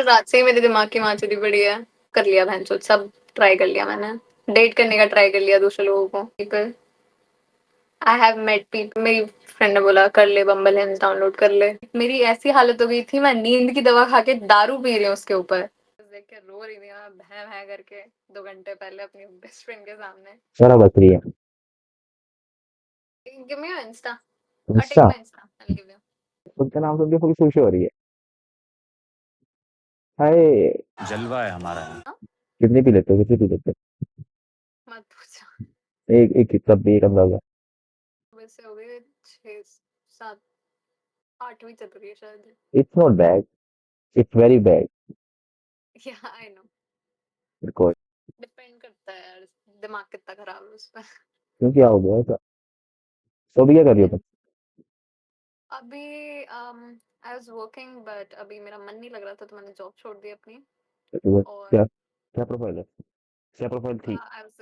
रात से ही मेरे दिमाग की माँ चली पड़ी है। कर लिया बहनचोद सब ट्राई कर लिया मैंने। डेट करने का ट्राई कर लिया दूसरे लोगों को। People I have met people. मेरी फ्रेंड ने बोला कर ले बम्बल हिल्स डाउनलोड कर ले। मेरी ऐसी हालत हो गई थी मैं नींद की दवा खा के दारू पी रही हूँ उसके ऊपर। देख के रो रही थी मैं भै भै करके 2 घंटे पहले अपनी बेस्ट फ्रेंड के सामने। सारा बच रही है। Give me your insta. Take insta my insta I will give you. उसका नाम सुन के थोड़ी खुशी हो रही है। हाय जलवा है हमारा। कितनी पी लेते हो, कितनी पी लेते मत पूछो। हो? एक एक किताब भी एक अंदाजा। वैसे हो गए 6 7 8वीं चल रही है शायद। It's not bad, it's very bad. या आई नो। बिकॉज डिपेंड करता है यार दिमाग कितना खराब है उस पर। क्यों, क्या हो गया ऐसा? तो अभी क्या कर रही हो तुम? अभी आई वाज वर्किंग बट अभी मेरा मन नहीं लग रहा था तो मैंने जॉब छोड़ दी अपनी। और क्या क्या प्रोफाइल है, क्या प्रोफाइल थी? I was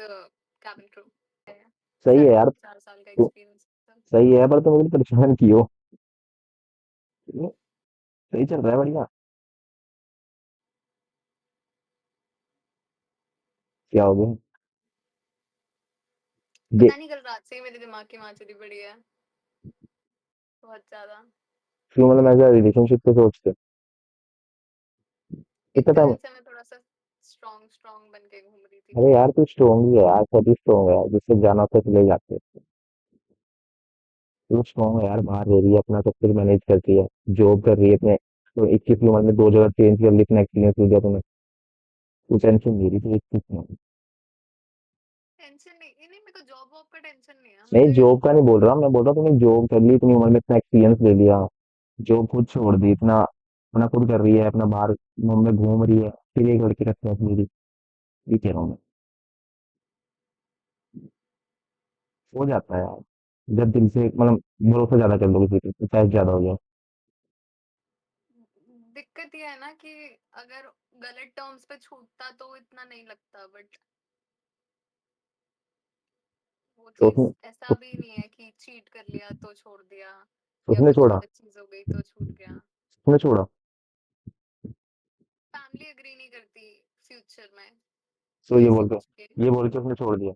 cabin crew. सही है यार। 4 साल का तू एक्सपीरियंस। सही है पर तुम मुझे परेशान की हो। सही चल रहा है, बढ़िया। क्या हो गया? ये पता नहीं कल रात से ही मेरे दिमाग की माँ चली पड़ी है बहुत ज्यादा। क्यों, मतलब ऐसा रिलेशनशिप पे सोचते एक कितना तो टाइम? दिन से मैं थोड़ा सा स्ट्रांग स्ट्रांग बन के घूम रही थी अरे तो। यार तू स्ट्रॉन्ग ही है यार, सभी स्ट्रॉन्ग है यार, जिससे जाना होता है चले जाते हैं। तू स्ट्रॉन्ग है यार, बाहर रह रही है, अपना सब कुछ मैनेज करती है, जॉब कर रही है अपने। तो 21 उम्र में 2 जगह चेंज कर ली, इतना एक्सपीरियंस हो गया तुम्हें। तू टेंशन नहीं रही थी 21 में। टेंशन नहीं नहीं मेरे को जॉब वॉब का टेंशन नहीं है नहीं, मुझे। जॉब का नहीं बोल रहा मैं, बोल रहा तुमने जॉब कर ली इतनी उम्र में, इतना एक्सपीरियंस ले लिया, जॉब खुद छोड़ दी, इतना अपना खुद कर रही है, अपना बाहर में घूम रही है, फिर एक लड़की रखते हैं मेरी। ये कह रहा हूँ मैं। हो जाता है यार, जब दिल से मतलब भरोसा ज्यादा कर लो किसी पे तो चाहे ज्यादा हो जाए। दिक्कत ये है ना कि अगर गलत टर्म्स पे छूटता तो इतना नहीं लगता बट वो तो चीज ऐसा उस, भी नहीं है कि चीट कर लिया तो छोड़ दिया या उसने कुछ छोड़ा, गलत चीज हो गई तो छूट गया। उसने छोड़ा। फैमिली एग्री नहीं करती फ्यूचर में तो ये सोच के। ये बोल के उसने छोड़ दिया।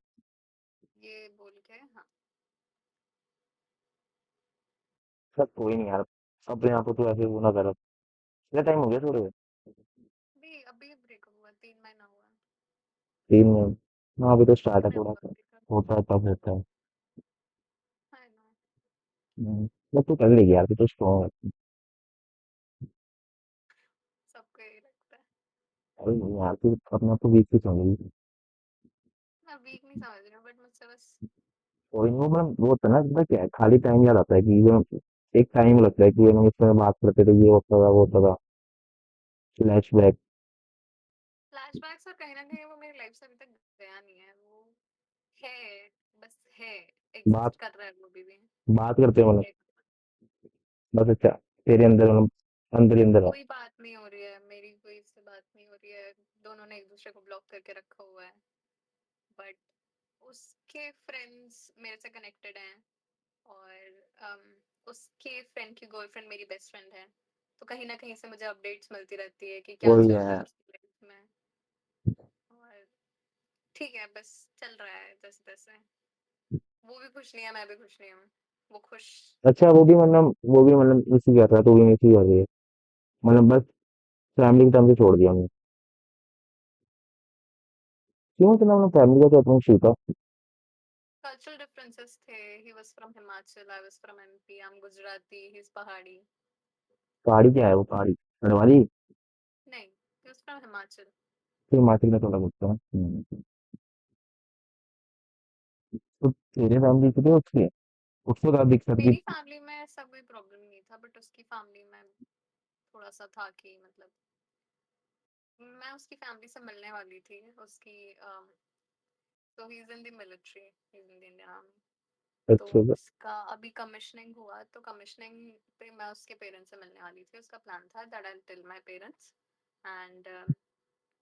ये बोल के हाँ। सब कोई नहीं यार, अपने आप को तो ऐसे वो ना कर। कितना टाइम हो गया छोड़े हुए? अभी अभी ब्रेकअप हुआ 3 महीना हुआ। 3 महीने? हाँ अभी तो स्टार्ट है मैंने थोड़ा हुआ सा। ब्रेकअप। होता है तब होता है। I know. बट तू कर लेगी यार, तू तो स्ट्रॉन्ग है। सबको यही लगता है। अरे नहीं यार, तू अपने आप को वीक क्यों समझेगी? मैं वीक नहीं समझ रही हूँ बट मुझसे बस। कोई नहीं, वो मतलब वो होता है ना, पता क्या है, खाली टाइम याद आता है कि ये एक टाइम लगता है कि ये लोग इसमें बात करते थे, ये होता था वो होता था, फ्लैशबैक। फ्लैशबैक्स और कहीं ना कहीं वो मेरी लाइफ से अभी तक गया नहीं है वो है बस है। बात एग्जिस्ट कर रहा है वो भी बात करते हैं बट मतलब, है। बस अच्छा, तेरे अंदर मतलब अंदर ही अंदर है। कोई बात नहीं हो रही है मेरी कोई इससे बात नहीं हो रही है। दोनों ने एक दूसरे को ब्लॉक करके रखा हुआ है बट उसके फ्रेंड्स मेरे से कनेक्टेड हैं और उसके फ्रेंड की गर्लफ्रेंड मेरी बेस्ट फ्रेंड है तो कहीं ना कहीं से मुझे अपडेट्स मिलती रहती है कि क्या वही चल रहा है है। उसकी लाइफ में। और ठीक है बस चल रहा है जैसे तैसे। वो भी खुश नहीं है मैं भी खुश नहीं हूँ। वो खुश। अच्छा वो भी मतलब इसी कर रहा है, तो भी इसी कर रही है, मतलब बस फैमिली के टाइम से छोड़ दिया हमने। क्यों इतना मतलब फैमिली का तो अपना इशू था? कल्चरल डिफरेंसेस थे। He was from Himachal I was from MP. I am Gujarati he is पहाड़ी। पहाड़ी क्या है वो, पहाड़ी गढ़वाली? नहीं ही वाज फ्रॉम हिमाचल। फिर हिमाचल में थोड़ा पूछता है। तो तेरे फैमिली की तो उसकी उससे ज्यादा दिक्कत की। मेरी फैमिली में ऐसा कोई प्रॉब्लम नहीं था बट उसकी फैमिली में थोड़ा सा था कि मतलब मैं उसकी फैमिली से मिलने वाली थी उसकी तो he is in the military he is in the Indian army. तो अच्छा उसका अभी कमिश्निंग हुआ तो कमिश्निंग पे मैं उसके पेरेंट्स से मिलने वाली थी। उसका प्लान था that I tell my parents and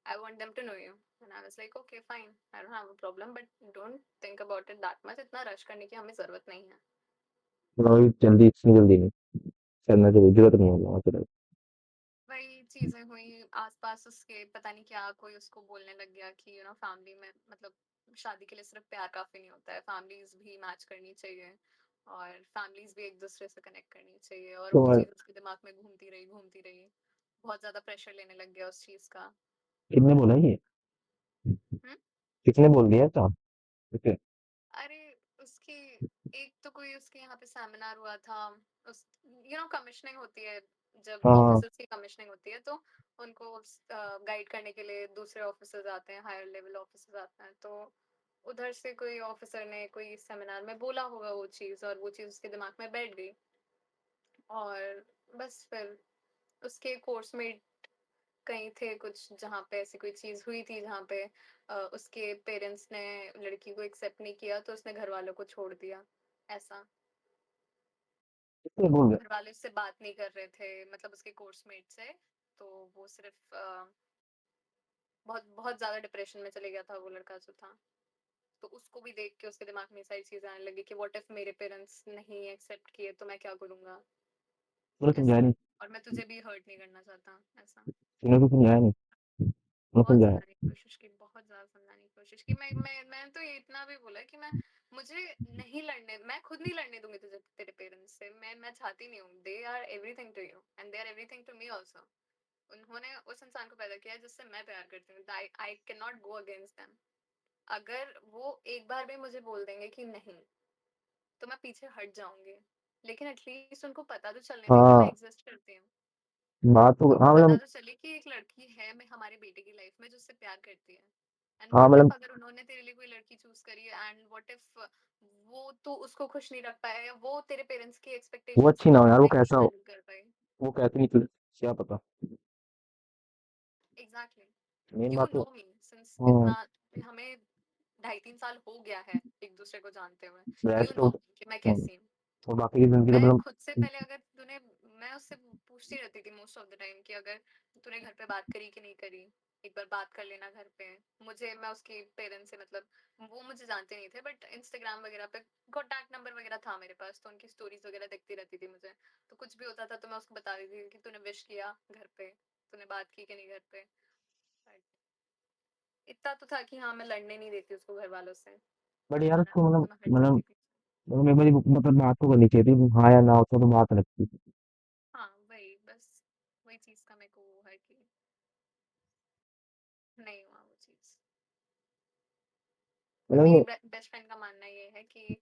I want them to know you. And I was like, okay, fine. I don't have a problem, but don't think about it that much. इतना rush करने की हमें जरूरत नहीं है। मतलब जल्दी, इतनी जल्दी नहीं करना चाहिए, जरूरत नहीं होगा तेरा। वही चीजें हुई आसपास उसके, पता नहीं क्या कोई उसको बोलने लग गया कि फैमिली में मतलब शादी के लिए सिर्फ प्यार काफी नहीं होता है, फैमिलीज भी मैच करनी चाहिए और फैमिलीज भी एक दूसरे से कनेक्ट करनी चाहिए। और तो वो चीज उसके दिमाग में घूमती रही, बहुत ज्यादा प्रेशर लेने लग गया उस चीज का। किसने बोला ये? हम्म। किसने बोल दिया था? ओके। अरे उसकी, एक तो कोई उसके यहाँ पे सेमिनार हुआ था, उस कमिश्निंग होती है, जब हाँ हाँ। ऑफिसर्स की कमिश्निंग होती है तो उनको गाइड करने के लिए दूसरे ऑफिसर्स आते हैं, हायर लेवल ऑफिसर्स आते हैं, तो उधर से कोई ऑफिसर ने कोई सेमिनार में बोला होगा वो चीज़, और वो चीज़ उसके दिमाग में बैठ गई। और बस फिर उसके कोर्स में कहीं थे कुछ जहाँ पे ऐसी कोई चीज हुई थी जहाँ पे उसके पेरेंट्स ने लड़की को एक्सेप्ट नहीं किया, तो उसने घर वालों को छोड़ दिया। ऐसा, किसने तो बोल दिया? घर वाले उससे बात नहीं कर रहे थे, मतलब उसके कोर्समेट से। तो वो सिर्फ बहुत बहुत ज्यादा डिप्रेशन में चले गया था वो लड़का जो था। तो उसको भी देख के उसके दिमाग में सारी चीजें आने लगी कि व्हाट इफ मेरे पेरेंट्स नहीं एक्सेप्ट किए तो मैं क्या करूंगा, तूने समझाया ऐसा। नहीं? और मैं तुझे भी हर्ट नहीं करना चाहता, ऐसा। तूने तो समझाया नहीं? तूने बहुत समझाया? समझाने की कोशिश की, बहुत ज्यादा समझाने की कोशिश की। मैंने तो ये इतना भी बोला कि मैं मुझे नहीं लड़ने, मैं खुद नहीं लड़ने दूंगी तुझे तेरे पेरेंट्स से। मैं चाहती नहीं हूँ, they are everything to you and they are everything to me also. उन्होंने उस इंसान को पैदा किया है जिससे मैं प्यार करती हूँ, I can not go against them. अगर वो एक बार भी मुझे बोल देंगे कि नहीं, तो मैं पीछे हट जाऊंगी, लेकिन एटलीस्ट उनको पता तो चलने दे कि मैं हाँ, एग्जिस्ट करती हूँ। बात तो उनको हाँ पता मतलब। तो चले कि एक लड़की है मैं हमारे बेटे की लाइफ में जो उससे प्यार करती है। एंड हाँ व्हाट इफ मतलब। अगर उन्होंने तेरे लिए कोई लड़की चूज करी है, एंड व्हाट इफ वो तू उसको खुश नहीं रख पाया, या वो तेरे पेरेंट्स की वो एक्सपेक्टेशंस अच्छी को ना हो यार, वो नहीं कैसा हो? फुलफिल कर पाए। वो कैसी निकले, क्या पता। एग्जैक्टली, मेन यू बात तो। नो मी सिंस हाँ। इतना, हमें 2.5-3 साल हो गया है एक दूसरे को जानते हुए। यू रेस्ट तो। नो मी कि मैं हम्म, कैसी हूँ। और बाकी की जिंदगी तो मैं मतलब। खुद से पहले, अगर तूने, मैं उससे पूछती रहती थी मोस्ट ऑफ द टाइम कि अगर तूने घर पे बात करी कि नहीं करी, एक बार बात कर लेना घर पे। मुझे, मैं उसके पेरेंट्स से मतलब वो मुझे जानते नहीं थे, बट इंस्टाग्राम वगैरह पे कॉन्टैक्ट नंबर वगैरह था मेरे पास, तो उनकी स्टोरीज वगैरह देखती रहती थी मुझे। तो कुछ भी होता था तो मैं उसको बता देती थी कि तूने विश किया घर पे, तूने बात की कि नहीं घर पे। बट इतना तो था कि हाँ, मैं लड़ने नहीं देती उसको घर वालों से, बट यार वरना उसको मतलब तो मैं हट मतलब जाती पीछे। मतलब एक बार मतलब बात तो करनी चाहिए थी, हाँ या ना, उसमें तो बात रखती। हाँ वही बस, वही चीज का मेरे को वो है कि नहीं हुआ वो चीज। पर मेरी मतलब। बेस्ट फ्रेंड का मानना ये है कि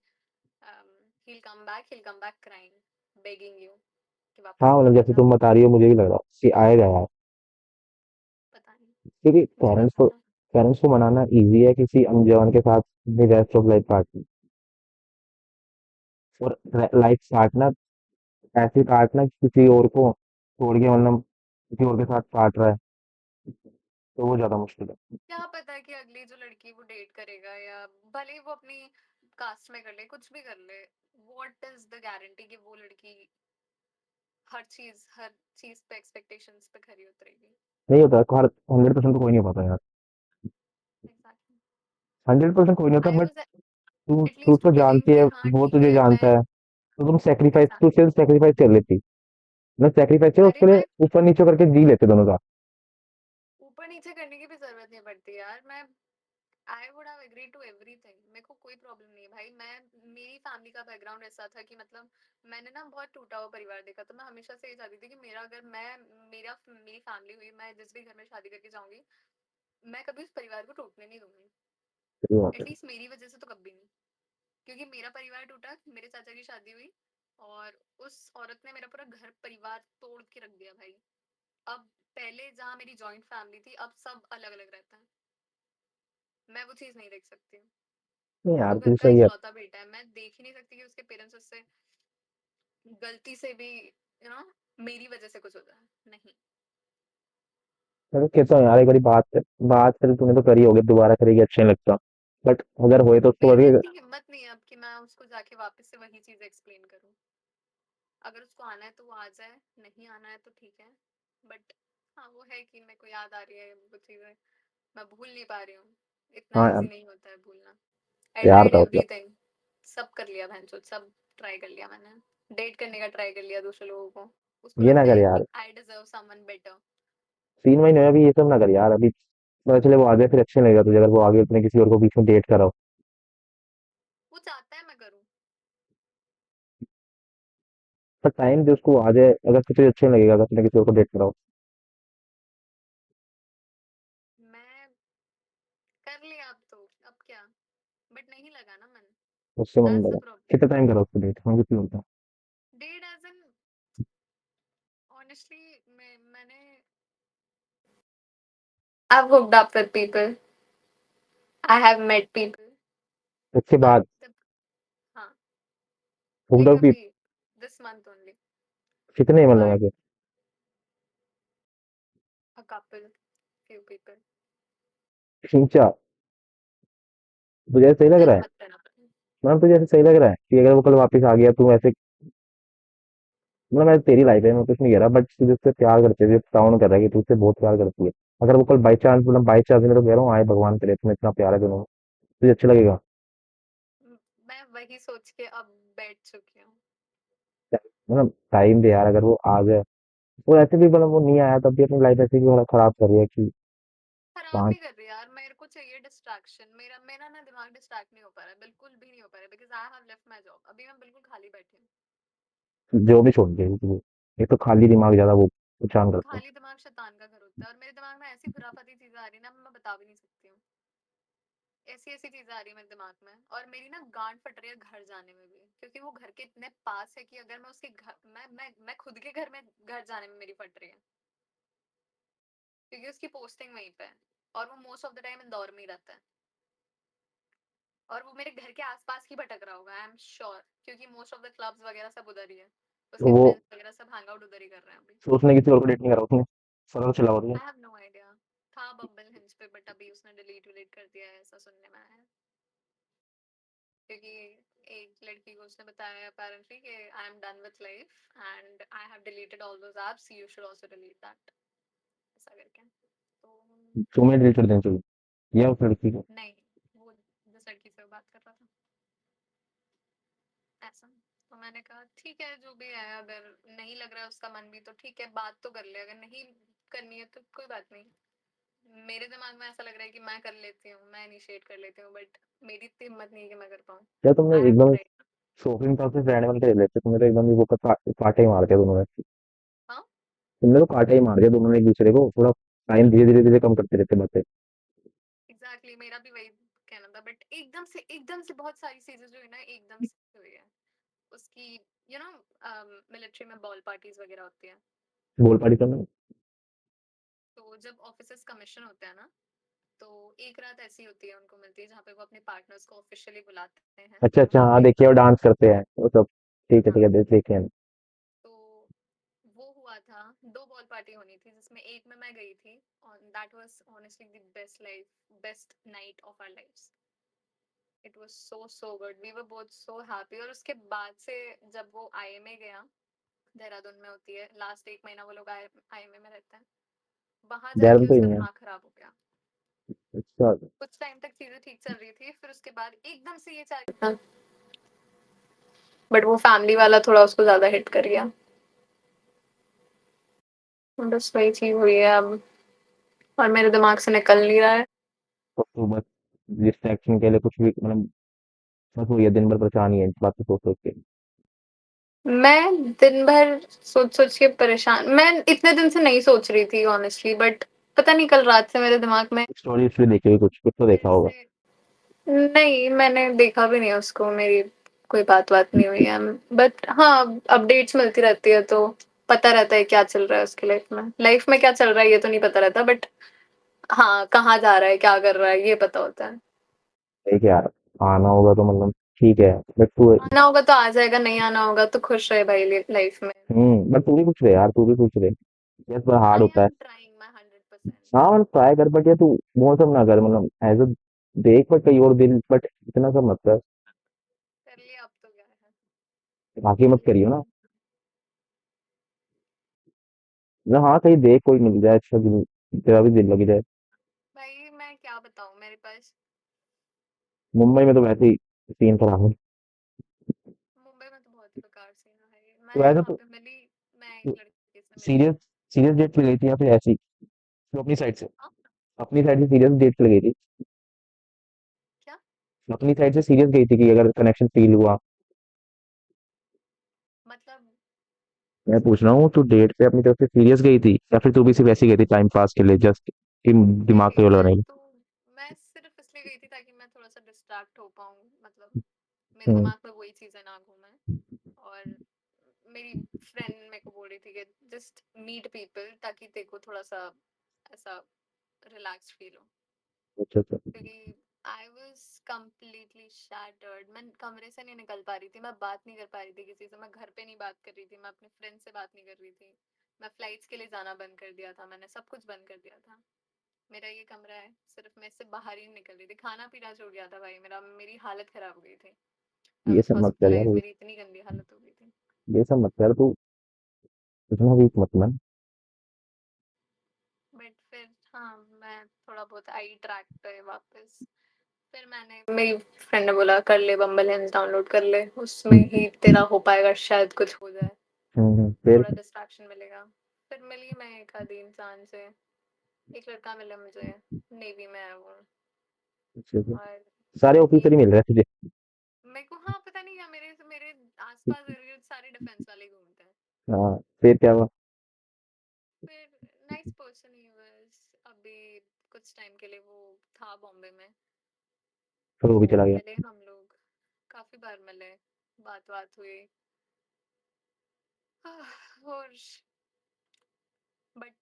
he'll come back crying, begging you कि वापस हाँ मतलब आ जैसे जा। तुम बता रही हो, मुझे भी लग रहा कि आएगा यार। पता नहीं, क्योंकि मुझे नहीं पता। पेरेंट्स को मनाना इजी है किसी अनजान के साथ रेस्ट ऑफ लाइफ काटना। और लाइफ काटना, ऐसे काटना कि किसी और को छोड़ के मतलब किसी और के साथ काट रहा है, तो वो ज्यादा मुश्किल है। क्या पता कि अगली जो लड़की वो डेट करेगा, या भले ही वो अपनी कास्ट में कर ले, कुछ भी कर ले, व्हाट इज द गारंटी कि वो लड़की हर चीज पे एक्सपेक्टेशंस पे खरी उतरेगी। नहीं होता हर 100% तो कोई नहीं हो पाता यार। एग्जैक्टली। 100% कोई नहीं होता, आई बट वाज तू तू एटलीस्ट तो विलिंग जानती है, कि हाँ वो ठीक तुझे है मैं। जानता है, तो तुम सेक्रीफाइस, तू एग्जैक्टली। सिर्फ सेक्रीफाइस कर लेती। मतलब सेक्रीफाइस अरे उसके लिए मैं ऊपर नीचे करके जी लेते दोनों का। ऊपर नीचे करने की भी जरूरत नहीं पड़ती यार। मैं I would have agreed to everything, मेरे को कोई प्रॉब्लम नहीं है भाई। मेरी फैमिली का बैकग्राउंड ऐसा था कि मतलब मैंने ना बहुत टूटा हुआ परिवार देखा, तो मैं हमेशा से ये चाहती थी कि मेरा अगर मैं मेरी फैमिली हुई, मैं जिस भी घर में शादी करके जाऊंगी, मैं कभी उस परिवार को टूटने नहीं दूंगी। सही बात है। एटलीस्ट मेरी वजह से तो कभी नहीं। क्योंकि मेरा परिवार टूटा, मेरे चाचा की शादी हुई, और उस औरत ने मेरा पूरा घर परिवार तोड़ के रख दिया भाई। अब पहले जहाँ मेरी जॉइंट फैमिली थी, अब सब अलग अलग रहता है। मैं वो चीज नहीं देख सकती हूँ। नहीं यार, वो घर तू का सही है। इकलौता बेटा है, मैं देख ही नहीं सकती कि उसके पेरेंट्स उससे गलती से भी मेरी वजह से कुछ हो जाए, नहीं। मैं तो कहता हूँ यार, एक बारी बात कर, तूने तो करी होगी, दोबारा करेगी अच्छा नहीं लगता। बट अगर होए तो उसको मेरे में बोलिए। इतनी हिम्मत नहीं है अब कि मैं उसको जाके वापस से वही चीज एक्सप्लेन करूँ। अगर उसको आना है तो वो आ जाए, नहीं आना है तो ठीक है। बट हाँ, वो है कि मेरे को याद आ रही है वो चीजें, मैं भूल नहीं पा रही हूँ। इतना हाँ यार। इजी नहीं होता है भूलना। आई प्यार ट्राइड था क्या? एवरीथिंग, सब कर लिया बहनचोद, सब ट्राई कर लिया मैंने। डेट करने का ट्राई कर लिया दूसरे लोगों को। उसको ये ना लगता कर है यार। कि आई डिजर्व समवन बेटर। 3 महीने में अभी ये सब ना कर यार, अभी पता चले वो आ जाए फिर अच्छा नहीं लगेगा तुझे, अगर वो आगे अपने किसी और को बीच में डेट कराओ। वो चाहता है मैं करूँ। पर टाइम जो उसको आ जाए, अगर तुझे अच्छा नहीं लगेगा अगर तुमने किसी और को डेट कराओ। मैं कर लिया अब क्या, बट नहीं लगा ना मन। उससे मन दैट्स द लगा। प्रॉब्लम। कितना टाइम करा उसको डेट, हाँ कितनी होता है? डेट एज एन ऑनेस्टली मैंने I've hooked up with people. I have met people. उसके But बाद the हाँ, हुक्ड like अप भी अभी this month only. कितने मतलब But ऐसे a couple, few people. खींचा? तुझे सही लग रहा Just है? मत करना। मतलब तुझे ऐसे सही लग रहा है कि अगर वो कल वापस आ गया तू ऐसे, मतलब मैं तेरी लाइफ है मैं कुछ नहीं कह रहा, बट तुझे उससे प्यार करते हुए साउंड कर रहा है कि तू उससे बहुत प्यार करती है। अगर वो कल बाई चांस, मतलब बाई चांस मैं तो कह रहा हूँ, आए भगवान करे तुम्हें इतना प्यार है दोनों में, तुझे अच्छा लगेगा? मैं वही सोच के अब बैठ चुकी हूँ। मतलब टाइम दे यार, अगर वो आ जाए। वो ऐसे भी मतलब वो नहीं आया तब भी अपनी लाइफ ऐसे भी खराब कर रही है कि खराब पाँच। नहीं कर रही यार, मेरे को चाहिए डिस्ट्रैक्शन। मेरा मेरा ना दिमाग डिस्ट्रैक्ट नहीं हो पा रहा है, बिल्कुल भी नहीं हो पा रहा है, because I have left my job. अभी मैं बिल्कुल खाली बैठी हूँ। जो भी छोड़ दे तुझे, एक तो खाली दिमाग ज्यादा वो परेशान करता है। खाली दिमाग शैतान का घर होता है, और मेरे दिमाग में ऐसी खुराफाती चीजें आ रही है ना, मैं बता भी नहीं सकती हूँ। ऐसी ऐसी चीजें आ रही है मेरे दिमाग में, और मेरी ना गांड फट रही है घर जाने में भी, क्योंकि वो घर के इतने पास है कि अगर मैं उसके घर मैं खुद के घर में घर जाने में मेरी फट रही है, क्योंकि उसकी पोस्टिंग वहीं पे है, और वो most of the time Indore में ही रहता है। और वो मेरे घर के आसपास ही भटक रहा होगा, आई एम श्योर, क्योंकि मोस्ट ऑफ द क्लब्स वगैरह सब उधर ही है। तो उसके वो फ्रेंड्स वगैरह सब हैंग आउट उधर ही कर रहे हैं अभी। तो उसने किसी और को डेट नहीं करा उसने, पता तो चला होगा तुझे? I have no idea. था बम्बल हिंज पे, बट अभी उसने डिलीट विलीट कर दिया है, ऐसा सुनने में आया है। क्योंकि एक लड़की को उसने बताया अपेरेंटली कि I am done with life and I have deleted all those apps, you should also delete that, ऐसा करके। तो तुम्हें डिलीट कर देना चाहिए या उस लड़की को? नहीं, वो जिस लड़की से वो बात कर रहा था, ऐसा। तो मैंने कहा ठीक है, जो भी है, अगर नहीं लग रहा है उसका मन भी, तो ठीक है, बात तो कर ले। अगर नहीं करनी है तो कोई बात नहीं। मेरे दिमाग में ऐसा लग रहा है कि मैं कर लेती हूँ, मैं इनिशिएट कर लेती हूँ, बट मेरी इतनी हिम्मत नहीं है कि मैं कर पाऊँ। क्या तुमने आई हैव एकदम ट्राइड। शौकीन तौर से फ्रेंड बन के रह लेते, तुमने तो एकदम ही वो कांटे ही मार दिया दोनों ने। हाँ, तुमने तो कांटे ही मार दिया दोनों ने एक दूसरे को, थोड़ा टाइम धीरे धीरे धीरे कम करते रहते बातें। एग्जैक्टली, मेरा भी वही कहना था, बट एकदम से बहुत सारी चीजें जो है ना, एकदम से हुई है उसकी। यू नो, मिलिट्री में बॉल पार्टीज वगैरह होती है। बोल पा रही तुमने? तो जब ऑफिसर्स कमीशन होते हैं ना, तो एक रात ऐसी होती है उनको मिलती है, जहाँ पे वो अपने पार्टनर्स को ऑफिशियली बुलाते हैं, अच्छा और अच्छा, वहाँ हाँ पे देखिए वो डांस करते हैं वो सब। ठीक है हाँ। देखे हैं। तो वो हुआ था, दो बॉल पार्टी होनी थी, जिसमें एक में मैं गई थी, और that was honestly the best night of our lives. It was so good, we were both so happy. और उसके बाद से जब वो आईएमए गया, देहरादून में होती है, लास्ट एक महीना वो लोग आईएमए में रहते हैं, वहां देहरादून जाके तो ही उसका नहीं है? दिमाग खराब हो गया। अच्छा। कुछ टाइम तक चीजें ठीक चल रही थी, फिर उसके बाद एकदम से ये चाल, बट वो फैमिली वाला थोड़ा उसको ज्यादा हिट कर गया। बस वही चीज हुई है अब, और मेरे दिमाग से निकल नहीं रहा है। तो बस डिस्ट्रैक्शन के लिए कुछ भी मतलब, बस वो ये दिन भर परेशान ही है इस बात को सोच सोच के। मैं दिन भर सोच सोच के परेशान, मैं इतने दिन से नहीं सोच रही थी ऑनेस्टली, बट पता नहीं कल रात से मेरे दिमाग में स्टोरी इसलिए देखी हुई, कुछ कुछ तो फिर देखा होगा। से। नहीं, मैंने देखा भी नहीं उसको, मेरी कोई बात नहीं हुई है, बट हाँ, अपडेट्स मिलती रहती है, तो पता रहता है क्या चल रहा है उसकी लाइफ में क्या चल रहा है ये तो नहीं पता रहता, बट हाँ, कहाँ जा रहा है, क्या कर रहा है, ये पता होता है। ठीक है यार, आना होगा तो मतलब ठीक है, बट तू आना होगा तो आ जाएगा, नहीं आना होगा तो खुश रहे भाई लाइफ में। बट तू भी कुछ रहे यार, तू भी कुछ रहे। ये थोड़ा हार्ड आई होता है। Am trying my 100%। हाँ मतलब ट्राई कर, बट ये तू वो सब ना कर, मतलब एज अ देख बट कहीं और दिल, बट इतना सब मत कर। कर लिया, अब तो क्या है, बाकी कर मत लिया करियो मैंने। ना। मतलब हाँ कहीं देख कोई मिल जाए अच्छा दिल, तेरा भी दिल लग जाए। भाई मैं क्या बताऊँ, मेरे पास मुंबई में तो वैसे ही सीन खराब है। मुंबई में तो बहुत ही बेकार सीन है भाई। तो मैं ऐसा वहां तो पे मिली, मैं एक लड़के से मिली। सीरियस सीरियस डेट पे गई थी या फिर ऐसी? तो अपनी साइड से हाँ, सीरियस डेट पे गई थी। क्या? अपनी साइड से सीरियस गई थी कि अगर कनेक्शन फील हुआ। मतलब मैं पूछ रहा हूँ तू डेट पे अपनी तरफ से सीरियस गई थी या फिर तू भी सिर्फ ऐसी गई थी टाइम पास के लिए जस्ट कि दिमाग नहीं, पे लगाने के लिए। मैं सिर्फ इसलिए गई थी ताकि मैं थोड़ा सा डिस्ट्रैक्ट हो पाऊँ, मतलब मेरे हम्म। दिमाग में वही चीजें ना घूमें। और मेरी फ्रेंड मेरे को बोल रही थी कि जस्ट मीट पीपल ताकि देखो थोड़ा सा ऐसा रिलैक्स फील हो, अच्छा अच्छा। क्योंकि आई वॉज कम्प्लीटली शैटर्ड। मैं कमरे से नहीं निकल पा रही थी, मैं बात नहीं कर पा रही थी किसी से, मैं घर पे नहीं बात कर रही थी, मैं अपने फ्रेंड से बात नहीं कर रही थी, मैं फ्लाइट्स के लिए जाना बंद कर दिया था, मैंने सब कुछ बंद कर दिया था। मेरा ये कमरा है, सिर्फ मैं इससे बाहर ही नहीं निकल रही थी, खाना पीना छूट गया था भाई मेरा, मेरी हालत खराब हो गई थी। आई ये वॉज सब मत कर यार। हॉस्पिटलाइज, मेरी इतनी गंदी हालत हो गई थी। ये सब मत कर तू। इतना वीक मत बन। बट फिर हाँ, मैं थोड़ा बहुत आई ट्रैक पे वापस। फिर मैंने, मेरी फ्रेंड ने बोला कर ले बम्बल हिल्स डाउनलोड कर ले, उसमें ही तेरा हो पाएगा, शायद कुछ हो जाए, फिर। थोड़ा डिस्ट्रैक्शन मिलेगा। फिर मिली मैं एक आधी इंसान से, एक लड़का मिला मुझे, नेवी में है वो। अच्छा, अच्छा। और सारे ये ऑफिसर ही मिल रहे हैं तुझे। मेरे को, हाँ पता नहीं क्या, मेरे मेरे आसपास इर्द-गिर्द सारे डिफेंस वाले ही घूमते हैं। हाँ। फिर क्या हुआ? फिर नाइस पर्सन ही वाज। अभी कुछ टाइम के लिए वो था बॉम्बे में, फिर वो तो भी चला गया। मिले हम लोग, काफी बार मिले, बात बात हुई। और बट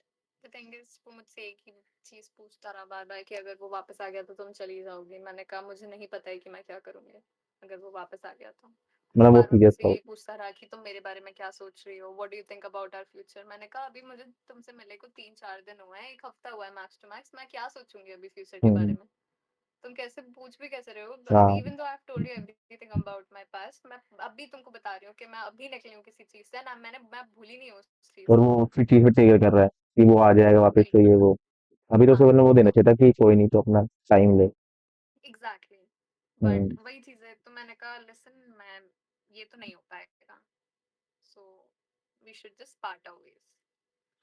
द थिंग इज, वो मुझसे एक ही चीज पूछता रहा बार बार कि अगर वो वापस आ गया तो तुम चली जाओगी। मैंने कहा मुझे नहीं पता है कि मैं क्या करूंगी अगर वो वापस आ गया तो। वो मतलब वो बार बार सीरियस मुझसे था वो। यही पूछता रहा कि तुम मेरे बारे में क्या सोच रही हो, what do you think about our future. मैंने कहा अभी मुझे तुमसे मिले को 3-4 दिन हुए हैं, एक हफ्ता हुआ है मैक्स टू मैक्स, मैं क्या सोचूंगी अभी फ्यूचर के बारे हम्म। में। तुम कैसे पूछ भी कैसे रहे हो, हाँ। Even though I have told you everything about my past, मैं अभी तुमको बता रही हूँ कि मैं अभी निकली हूँ किसी चीज से ना, मैं भूली नहीं हूँ उस चीज और को। वो फिर चीज में टेकर कर रहा है कि वो आ जाएगा वापस तो बिल्कुल। ये वो। अभी तो उसे हाँ, वरना वो देना तो चाहिए था कि कोई नहीं तो अपना टाइम ले। Exactly exactly. बट हम्म। वही चीज है, तो मैंने कहा लिसन मैं, ये तो नहीं हो पाएगा, so we should just part our ways.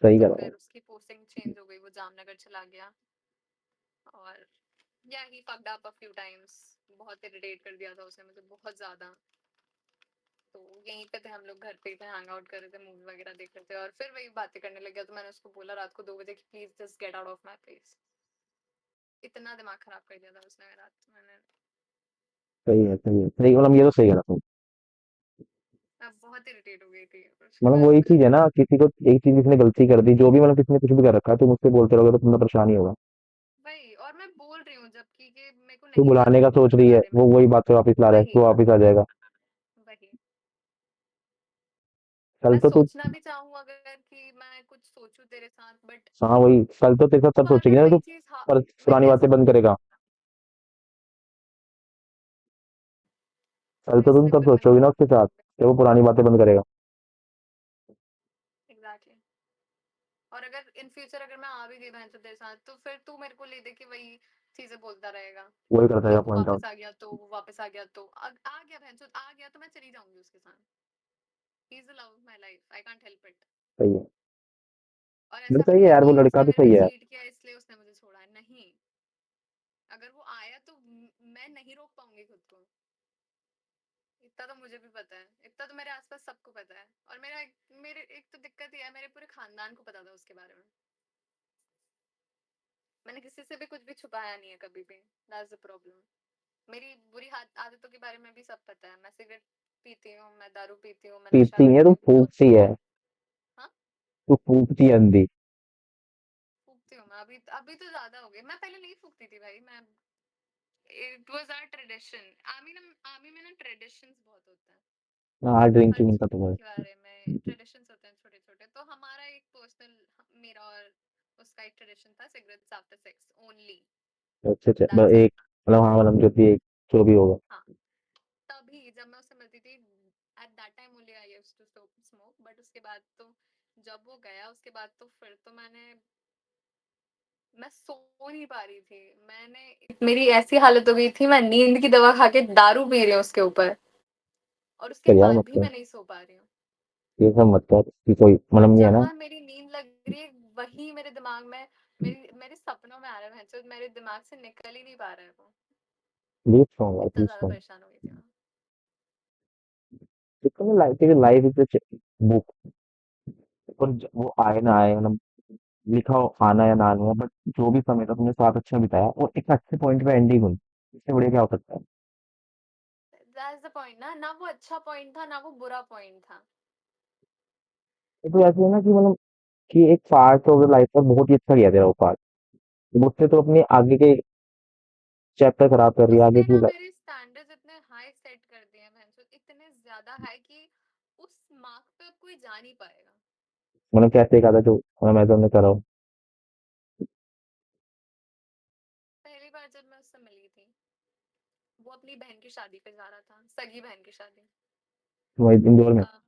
सही तो करा। फिर उसकी पोस्टिंग चेंज हो गई, वो जामनगर चला गया। और या he fucked up a few times, बहुत इरिटेट कर दिया था उसने मुझे बहुत ज्यादा। तो यहीं पे थे हम लोग, घर पे ही थे, हैंग आउट कर रहे थे, मूवी वगैरह देख रहे थे, और फिर वही बातें करने लग गया। तो मैंने उसको बोला रात को 2 बजे कि please just get out of my place. इतना दिमाग खराब कर दिया था उसने मेरा, तो मैंने, सही है, सही है, सही मतलब ये तो सही करा तुम। मैं बहुत इरिटेट हो गई थी। और उसके मतलब बाद वही फिर चीज है ना, किसी को एक चीज किसी ने गलती कर दी जो भी, मतलब किसी ने कुछ भी कर रखा है, तुम मुझसे बोलते रहोगे तो तुम्हें परेशानी होगा। वही, और मैं बोल रही हूँ जबकि कि मेरे को तू नहीं बुलाने पता का है सोच उसके रही है, बारे में। वो वही बात पे वापस ला रहा है, वही, तो वापस आ जाएगा। वही। कल मैं तो तू। सोचना भी चाहूँ अगर कि मैं कुछ सोचूं तेरे साथ, बट हाँ वही, कल तो तेरे साथ वो तब बार सोचेगी बार ना तू। वही चीज, हाँ। पर मैं पुरानी बातें कैसे, बंद करेगा। कल तो तुम कैसे तब फिर मैं सोचोगी ना बात उसके साथ करूंगी? जब वो पुरानी बातें बंद करेगा। एग्जैक्टली। और अगर इन फ्यूचर अगर मैं आ भी गई बहन तो तेरे साथ, तो फिर तू मेरे को ले दे के वही चीजें बोलता रहेगा वही करता कि है वो पॉइंट आउट। वापस आ गया तो, वो वापस आ गया तो, आ गया बहन आ गया तो मैं चली जाऊंगी उसके साथ। He is the love of my life, I can't help it. सही है। और मेरे ऐसा भी सही है नहीं है यार, वो कि लड़का उसने तो मेरे सही पे है यार। चीट किया इसलिए उसने मुझे छोड़ा है, नहीं। अगर वो आया तो मैं नहीं रोक पाऊंगी खुद को, इतना तो मुझे भी पता है, इतना तो मेरे आसपास सबको पता है। और मेरे एक तो दिक्कत ये है, मेरे पूरे खानदान को पता था उसके बारे में। मैंने किसी से भी कुछ भी छुपाया नहीं है कभी भी, दैट्स द प्रॉब्लम। मेरी बुरी आदतों के बारे में भी सब पता है, मैं सिगरेट पीती हूँ, मैं दारू पीती हूँ, मैं नशा पीती नहीं है, करती तू हूँ, जो फूकती है। हाँ, तू फूकती है अंधी। फूकती हूँ मैं। अभी अभी तो ज्यादा हो गई, मैं पहले नहीं फूकती थी भाई, मैं, it was our tradition. Army में ना ट्रेडिशंस बहुत होता है, हाँ, हर ड्रिंकिंग का चीज तो है। के बारे में ट्रेडिशंस होते हैं छोटे छोटे। तो हमारा एक पर्सनल, मेरा और उसका एक ट्रेडिशन था, सिगरेट्स आफ्टर सेक्स ओनली, अच्छा अच्छा, बस दैट्स एक। इट। मतलब हाँ, मतलब जो भी एक, जो भी होगा। हाँ, तभी जब मैं उससे मिलती थी, at that time only I used to smoke. But उसके बाद तो, जब वो गया उसके बाद तो फिर तो मैं सो नहीं पा रही थी। मेरी ऐसी हालत हो गई थी, मैं नींद की दवा खा के दारू पी रही हूँ उसके ऊपर, और उसके कर यार बाद मत भी कर। मैं नहीं सो पा रही हूँ। ये सब मत कर कि कोई और मतलब ये है ना। जहां मेरी नींद लग रही है, वही मेरे दिमाग में मेरे सपनों में आ रहा है भैंचोद, मेरे दिमाग से निकल ही नहीं पा रहा है वो। प्लीज सॉन्ग यार, इतना प्लीज ज्यादा सॉन्ग। परेशान हो गई थी मैं। कितने लाइफ, लाइफ इज बुक। और वो आए ना आए, मतलब लिखा हो आना या ना आना, बट जो भी समय था तुमने साथ अच्छा बिताया और एक अच्छे पॉइंट पे एंडिंग हुई, इससे बढ़िया क्या हो सकता है। दैट्स द पॉइंट ना, ना वो अच्छा पॉइंट था ना वो बुरा पॉइंट था। ये तो ऐसे है ना कि मतलब कि एक पार्ट ऑफ लाइफ का बहुत ही अच्छा गया तेरा वो पार्ट, मुझसे तो अपने आगे के चैप्टर खराब कर रही है आगे उसने की ना मेरे स्टैंडर्ड्स इतने हाई सेट कर दिए हैं भैंचोद, इतने ज्यादा हाई कि उस मार्क पे अब कोई जा नहीं पाएगा। मतलब कैसे कहा था जो मैं तो करा हूँ। पहली बार जब मैं उससे मिली थी, वो अपनी बहन की शादी पे जा रहा था, सगी बहन की शादी। वही इंदौर में। अ,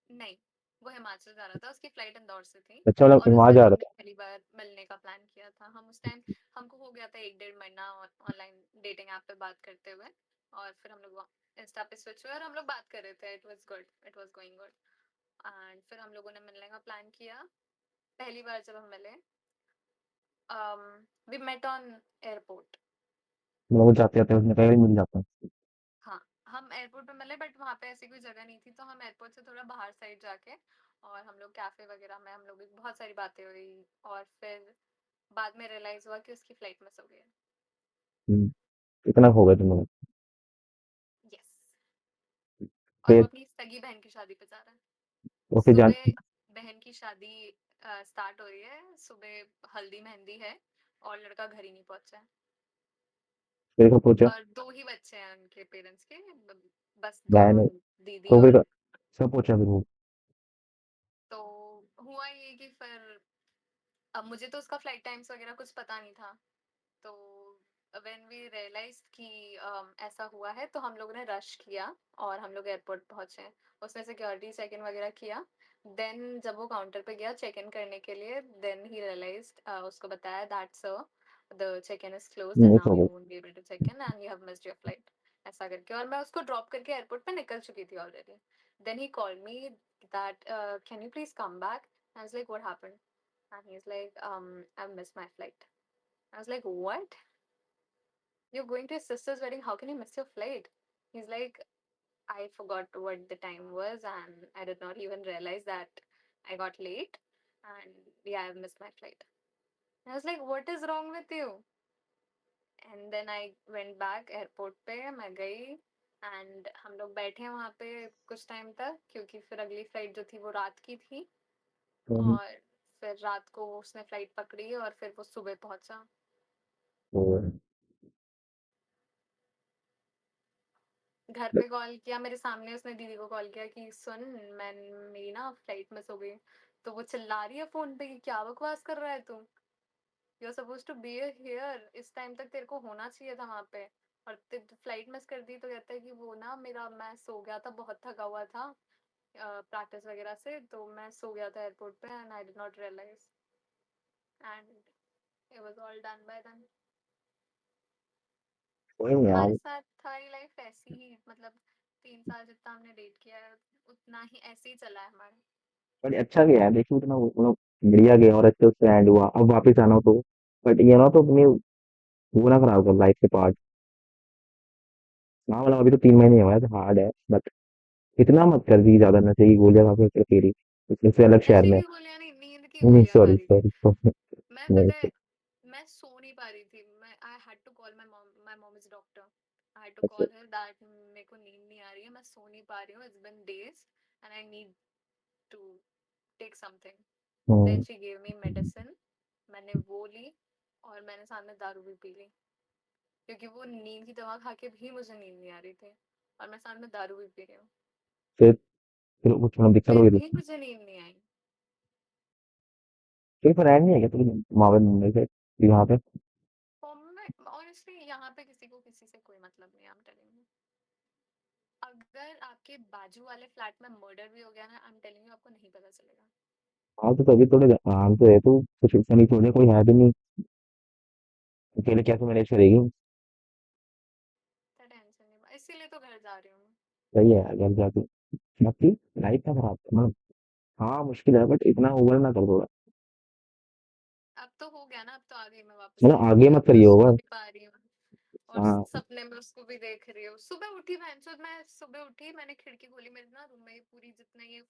नहीं, वो हिमाचल जा रहा था, उसकी फ्लाइट इंदौर से थी। अच्छा, मतलब और उस वहां दिन जा हमने रहा पहली बार मिलने का प्लान किया था। हम उस टाइम, हमको हो गया था 1 डेढ़ महीना ऑनलाइन डेटिंग ऐप पे बात करते हुए। और फिर हम लोग इंस्टा पे स्विच हुए और हम लोग बात कर रहे थे। It was good, it was going good. And फिर हम लोगों ने मिलने का प्लान किया। पहली बार जब हम मिले, वी मेट ऑन एयरपोर्ट। था, मतलब वो जाते जाते उसने कहीं मिल जाता है। हाँ, हम एयरपोर्ट पे मिले, बट वहाँ पे ऐसी कोई जगह नहीं थी, तो हम एयरपोर्ट से थोड़ा बाहर साइड जाके और हम लोग कैफे वगैरह में हम लोग की बहुत सारी बातें हुई। और फिर बाद में रियलाइज हुआ कि उसकी फ्लाइट मिस हो गई है। इतना हो गया तुम लोग। यस। और वो फिर अपनी सगी बहन की शादी पे जा रहा है। वो फिर जान सुबह बहन की शादी स्टार्ट हो रही है, सुबह हल्दी मेहंदी है और लड़का घर ही नहीं पहुंचा है। फिर कब पहुंचा। और दो ही बच्चे हैं उनके पेरेंट्स के, बस बहन दोनों है, दीदी तो फिर और। सब पहुंचा फिर वो। तो हुआ ये कि फिर, अब मुझे तो उसका फ्लाइट टाइम्स वगैरह कुछ पता नहीं था। तो व्हेन वी रियलाइज कि ऐसा हुआ है, तो हम लोगों ने रश किया और हम लोग एयरपोर्ट पहुंचे। उसने सिक्योरिटी चेक इन वगैरह किया। देन जब वो काउंटर पे गया चेक इन करने के लिए, देन ही रियलाइज्ड, उसको बताया that sir, the check in is closed and miss now हो यू गई। Won't be able to check in and you have missed your flight. ऐसा करके, और मैं उसको ड्रॉप करके एयरपोर्ट पे निकल चुकी थी already. Then he called me that can you please come back. I was like what happened. And he's like, I've missed my flight. I was like, what? You're going to your sister's wedding. How can you miss your flight? He's like, I forgot what the time was and I did not even realize that I got late. And yeah, I've missed my flight. I was like, what is wrong with you? And then I went back airport पे, मैं गई and हम लोग बैठे वहाँ पे कुछ time तक, क्योंकि फिर अगली फ्लाइट जो थी वो रात की थी। हम्म, और फिर रात को उसने फ्लाइट पकड़ी और फिर वो सुबह पहुंचा। तो घर पे कॉल किया, मेरे सामने उसने दीदी को कॉल किया कि सुन, मैं मेरी ना फ्लाइट मिस हो गई। तो वो चिल्ला रही है फोन पे कि क्या बकवास कर रहा है तू, you are suppose to be here, इस टाइम तक तेरे को होना चाहिए था वहां पे, और फ्लाइट मिस कर दी। तो कहता है कि वो ना मेरा, मैं सो गया था, बहुत थका हुआ था प्रैक्टिस वगैरह से, तो मैं सो गया था एयरपोर्ट पे and I did not realize and it was all done by then. कोई नहीं हमारे यार। साथ सारी लाइफ ऐसी ही, मतलब 3 साल जितना हमने डेट किया है उतना ही ऐसे ही चला है हमारा। बट अच्छा गया है, देखिए उतना मतलब बढ़िया गया और अच्छे से एंड हुआ, अब वापस आना हो तो। बट ये ना तो अपनी वो ना खराब कर लाइफ के पार्ट। हाँ मतलब अभी तो 3 महीने हुआ है तो हार्ड है, बट इतना मत कर दी ज्यादा नशे की गोलियां खा के तेरी, इससे अलग शहर नशे में। की गोलियां नहीं, नींद की नहीं गोलियां खा सॉरी रही थी। सॉरी मैं, नहीं पता है, सर। मैं सो नहीं पा रही थी। मैं, I had to call my mom, my mom is doctor. I had to अच्छा। कॉल हर दैट मेरे को नींद नहीं आ रही है, मैं सो नहीं पा रही हूँ, it's been days and I need to take something. Then hmm. She give me medicine. मैंने वो ली और मैंने साथ में दारू भी पी ली, क्योंकि वो नींद की दवा खा के भी मुझे नींद नहीं आ रही थी और मैं साथ में दारू भी पी रही हूँ, फिर कुछ मतलब दिक्कत फिर हुई थी। भी मुझे नींद नहीं आई। कोई फ्रेंड नहीं है क्या तुम वहाँ पे मुंबई से यहाँ पे। में ऑनेस्टली यहाँ पे किसी को किसी से कोई मतलब नहीं, आई एम टेलिंग यू। अगर आपके बाजू वाले फ्लैट में मर्डर भी हो गया ना, आई एम टेलिंग यू, आपको नहीं पता चलेगा। हाँ तो तभी थोड़े आराम से है तो कुछ फनी थोड़े, कोई है भी नहीं, अकेले कैसे मैनेज करेगी। इतना टेंशन नहीं, इसीलिए तो घर जा रही हूँ मैं। सही है यार घर जाके, बाकी लाइफ का खराब मतलब। हाँ मुश्किल है बट इतना ओवर ना कर दो। अब तो हो गया ना, अब तो आ गई मैं वापस मतलब अपने आगे घर, मत अब मैं करिए उसको होगा। देख पा रही हूँ। और हाँ। सपने में उसको भी देख रही हूँ। सुबह उठी बहनचोद, मैं सुबह उठी, मैंने खिड़की खोली, मेरे ना रूम में ये पूरी जितना ये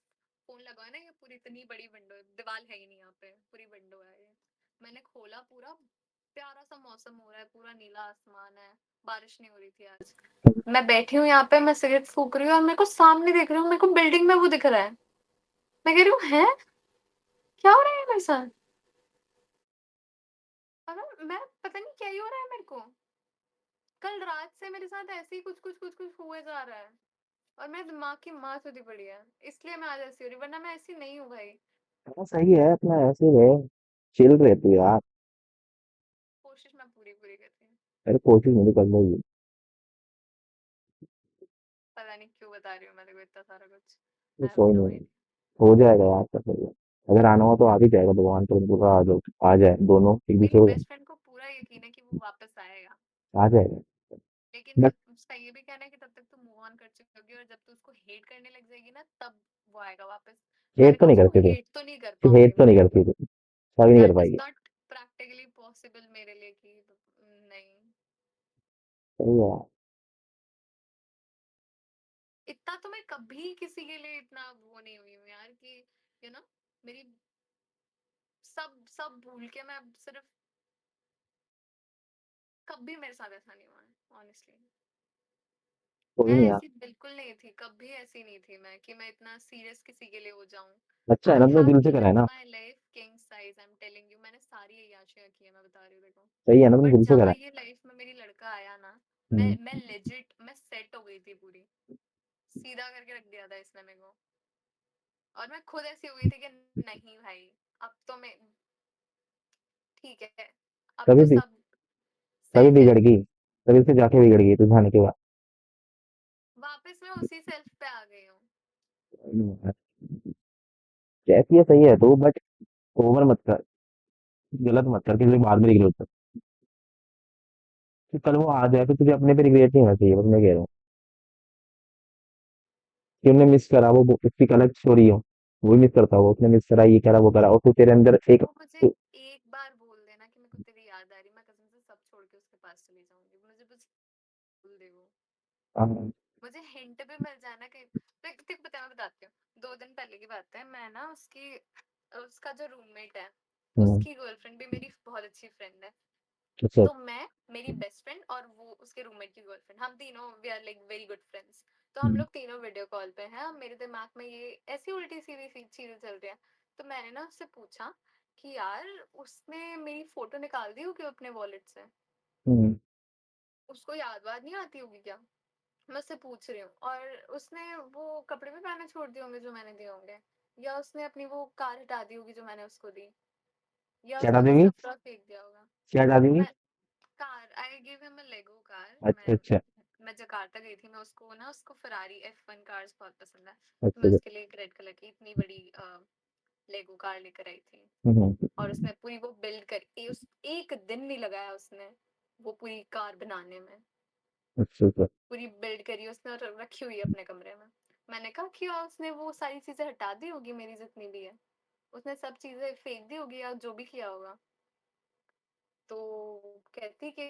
फोन लगा है ना, ये पूरी इतनी बड़ी विंडो है, दीवार है ही नहीं यहाँ पे, पूरी विंडो है ये। मैंने खोला, पूरा प्यारा सा मौसम हो रहा है, पूरा नीला आसमान है, बारिश नहीं हो रही थी आज। मैं बैठी हूँ यहाँ पे, मैं सिगरेट फूक रही हूँ और मेरे को सामने देख रही हूँ, मेरे को बिल्डिंग में वो दिख रहा है। मैं कह रही हूँ, है क्या हो रहा है मेरे साथ? और मैं पता नहीं क्या ही हो रहा है मेरे को। कल रात से मेरे साथ ऐसे ही कुछ कुछ कुछ कुछ हुए जा रहा है। और मैं दिमाग की माँ होती पड़ी है, इसलिए मैं आज ऐसी हो रही, वरना मैं ऐसी नहीं हूँ भाई। हाँ, सही है, अपना ऐसे ही रहे, चिल रहती है यार। कोशिश मैं पूरी पूरी करती हूँ। अरे कोशिश नहीं कर लो। पता नहीं क्यों बता रही हूँ मैं तेको इतना सारा कुछ। ये आई हैव कोई नो नहीं, आइडिया। हो जाएगा यार, कर लेगा। अगर आना हो तो आ भी जाएगा, भगवान तो उनको आ जाओ, आ जाए दोनों एक मेरी दूसरे को। बेस्ट फ्रेंड को पूरा यकीन है कि वो वापस आएगा। आ जाएगा। लेकिन बट उसका ये भी कहना है कि तब तक तू मूव ऑन कर चुकी होगी, और जब तू उसको हेट करने लग जाएगी ना, तब वो आएगा वापस। हेट मैंने तो कहा नहीं उसको करते थे, हेट तो नहीं कर पाऊंगी हेट तो मैं। नहीं करती थी, कभी नहीं कर दैट इज पाएगी। नॉट प्रैक्टिकली पॉसिबल मेरे लिए कि नहीं। सही है यार। इतना तो मैं कभी किसी के लिए इतना वो नहीं हुई हूँ यार कि मेरी सब सब भूल के मैं अब सिर्फ, कभी मेरे साथ ऐसा नहीं हुआ है ऑनेस्टली। कोई मैं नहीं यार। ऐसी बिल्कुल नहीं थी, कभी ऐसी नहीं थी मैं कि मैं इतना सीरियस किसी के लिए हो जाऊं। अच्छा है आई ना, तुमने हैव दिल से करा है लिव्ड ना। My life king size, I am telling you, मैंने सारी अय्याशियां की है, मैं बता रही हूँ देखो। सही है ना, तुमने बट दिल से करा जहाँ है। ये लाइफ में मेरी लड़का आया ना, हम्म। मैं लेजिट मैं सेट हो गई थी पूरी। सीधा करके रख दिया था इसने मेरे को। और मैं खुद ऐसी हो गई थी कि नहीं भाई, अब तो मैं ठीक है, अब तभी तो भी, सब तभी सेट है। बिगड़ गई, तभी से जाके बिगड़ गई तू जाने के बाद। वापस मैं उसी सेल्फ पे आ गई हूँ। कैसी है, सही है तू, बट ओवर मत कर, गलत मत कर, किसी बाद में रिग्रेट कर। कि कल वो आ जाए तो तुझे अपने पे रिग्रेट नहीं होना चाहिए, बस मैं कह रहा हूँ कि उन्हें मिस करा, वो उसकी एक अलग स्टोरी हो, वो भी मिस करता हो, उसने मिस करा, ये करा वो करा, और तू तेरे अंदर एक वो मुझे एक बार बोल देना कि मेरे को तेरी याद आ रही, मैं कसम से सब छोड़ के उसके पास चली जाऊंगी, मुझे बस बोल दे वो। हाँ। मुझे हिंट भी मिल जाए ना कि देख बता, मैं बताती हूँ। 2 दिन पहले की बात है, मैं ना उसकी उसका जो रूममेट है, हम्म। उसकी गर्लफ्रेंड भी मेरी बहुत अच्छी फ्रेंड है। अच्छा। तो मैं, मेरी बेस्ट फ्रेंड और वो उसके रूममेट की गर्लफ्रेंड, हम तीनों we are like very good friends. तो हम हम्म। लोग तीनों वीडियो कॉल पे हैं, और मेरे दिमाग में ये ऐसी उल्टी सीधी चीजें चल रही है। तो मैंने ना उससे पूछा कि यार, उसने मेरी फोटो निकाल दी होगी अपने वॉलेट से, हम्म। उसको याद वाद नहीं आती होगी क्या? मैं उससे पूछ रही हूँ। और उसने वो कपड़े भी पहने छोड़ दिए होंगे जो मैंने दिए होंगे, या उसने अपनी वो कार हटा दी होगी जो मैंने उसको दी, या क्या उसने हटा वो देंगी? कपड़ा फेंक दिया होगा। क्या हटा देंगी? मैं car, I give him a Lego car. अच्छा अच्छा। मैं जकार्ता गई थी, मैं उसको ना, उसको फरारी F1 कार्स बहुत पसंद है। तो अच्छा मैं अच्छा। उसके लिए एक रेड कलर की इतनी बड़ी लेगो कार लेकर आई थी। और उसने पूरी वो बिल्ड कर, उस एक दिन नहीं लगाया उसने वो पूरी कार बनाने में। अच्छा अच्छा। पूरी बिल्ड करी उसने और रखी हुई है अपने कमरे में। मैंने कहा क्या उसने वो सारी चीजें हटा दी होगी मेरी जितनी भी है, उसने सब चीजें फेंक दी होगी या जो भी किया होगा। तो कहती कि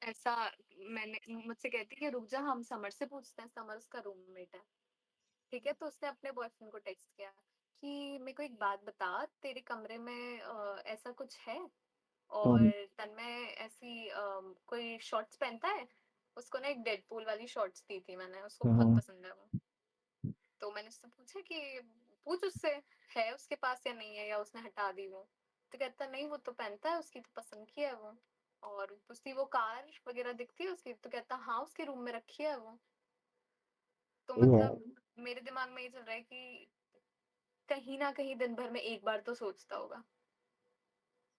ऐसा, मैंने मुझसे कहती कि रुक जा, हम समर से पूछते हैं, समर उसका रूममेट है। ठीक है, तो उसने अपने बॉयफ्रेंड को टेक्स्ट किया कि मेरे को एक बात बता, तेरे कमरे में ऐसा कुछ है? और हम्म। तन्मय ऐसी कोई शॉर्ट्स पहनता है? उसको ना एक डेडपूल वाली शॉर्ट्स दी थी मैंने, उसको बहुत हम्म। पसंद है वो। तो मैंने उससे पूछा कि पूछ उससे, है उसके पास या नहीं है, या उसने हटा दी वो? तो कहता नहीं, वो तो पहनता है, उसकी तो पसंद की है वो। और उसकी वो कार वगैरह दिखती है उसकी, तो कहता हाँ उसके रूम में रखी है वो। तो सही है। मतलब मेरे दिमाग में ये चल रहा है कि कहीं ना कहीं दिन भर में एक बार तो सोचता होगा।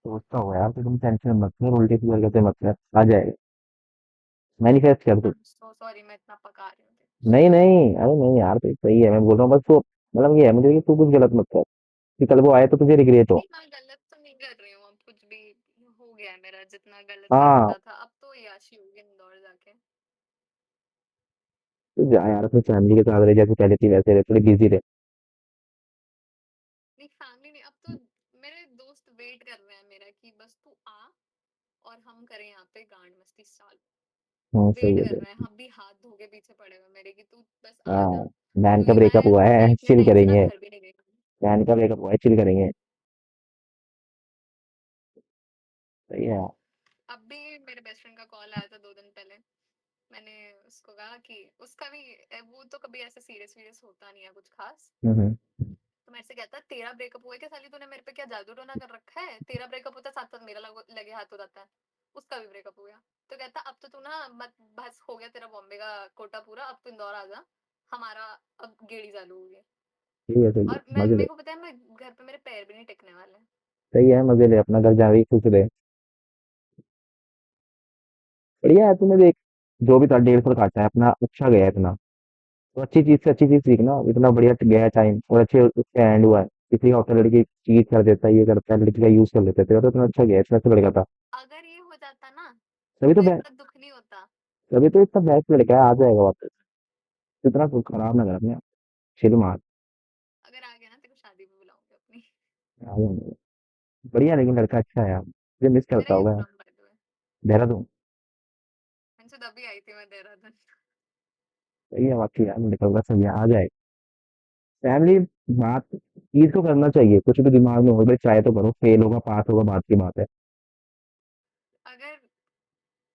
सोचता हूँ यार, तो तुम टेंशन मत लो, उल्टी सी हरकतें मत कर, आ जाएगा, मैनिफेस्ट कर आई तू। एम सो सॉरी, मैं इतना पका रही हूँ, नहीं सॉरी। नहीं, अरे नहीं यार, तो सही है, मैं बोल रहा हूँ बस, तो मतलब ये है मुझे कि तू कुछ गलत मत कर, कि कल वो आए तो तुझे रिग्रेट हो। नहीं, मैं गलत तो नहीं कर रही हूँ, अब कुछ भी हो गया है मेरा, जितना गलत हाँ। लगता था अब तो याशी होगी इंदौर जाके। तो जा यार, अपनी फैमिली के साथ रहे, जैसे पहले थी वैसे रहे, थोड़ी बिजी रहे। अब तो मेरे दोस्त वेट कर रहे हैं मेरा कि बस तू आ और हम करें यहाँ पे गांड मस्ती स्टार्ट। हाँ सही वेट है कर सही रहे हैं, हम भी हाथ धो के पीछे पड़े हुए हैं मेरे कि तू बस है। आ जा। हाँ बहन का क्योंकि ब्रेकअप मैं हुआ है, मैं इतने चिल टाइम से ना करेंगे। घर भी नहीं गई हूँ। बहन का ब्रेकअप हुआ है, चिल करेंगे। सही है। अब भी मेरे बेस्ट फ्रेंड का कॉल आया था 2 दिन पहले। मैंने उसको कहा कि उसका भी वो तो कभी ऐसे सीरियस सीरियस होता नहीं है कुछ खास। हम्म। तो मेरे से कहता तेरा ब्रेकअप हुआ है क्या साली, तूने मेरे पे क्या जादू टोना कर रखा है, तेरा ब्रेकअप होता साथ साथ मेरा लगे हाथ हो जाता है। उसका भी ब्रेकअप हो गया। तो कहता अब तो तू ना मत, बस हो गया तेरा बॉम्बे का कोटा पूरा, अब तू इंदौर आ जा, हमारा अब गेड़ी चालू हो गई। सही है और मैं मजे ले। मेरे को पता है मैं घर पे मेरे पैर भी नहीं टिकने वाले। सही है मजे ले, अपना घर जा रही खुश रहे। बढ़िया है, तूने देख जो भी था 1.5 साल काटा है अपना, अच्छा गया है इतना। तो अच्छी चीज से अच्छी चीज सीखना, इतना बढ़िया गया है टाइम और अच्छे उसका एंड हुआ है। किसी का होता है लड़की चीज कर देता है, ये करता है, लड़की का यूज कर लेते हैं, तेरा तो इतना अच्छा गया है, इतना अच्छा लड़का था। अगर ये हो जाता ना तभी तो तो बै- इतना दुख नहीं होता। तभी तो इतना बेस्ट लड़का है, आ जाएगा वापस। इतना कुछ खराब ना कर अपने, चिल मार। अगर आ गया ना तेरे को शादी में बुलाऊंगी अपनी। आ जाएगा। बढ़िया, लेकिन लड़का अच्छा है यार, मुझे मिस वेयर करता आर यू होगा यार। From by the way? Dehradun. मैं तो अभी आई थी मैं देहरादून। सही है बाकी यार, निकल बस समझ आ जाए। फैमिली बात चीज को करना चाहिए, कुछ भी दिमाग में हो भाई ट्राई तो करो, फेल होगा पास होगा बात की बात है। अगर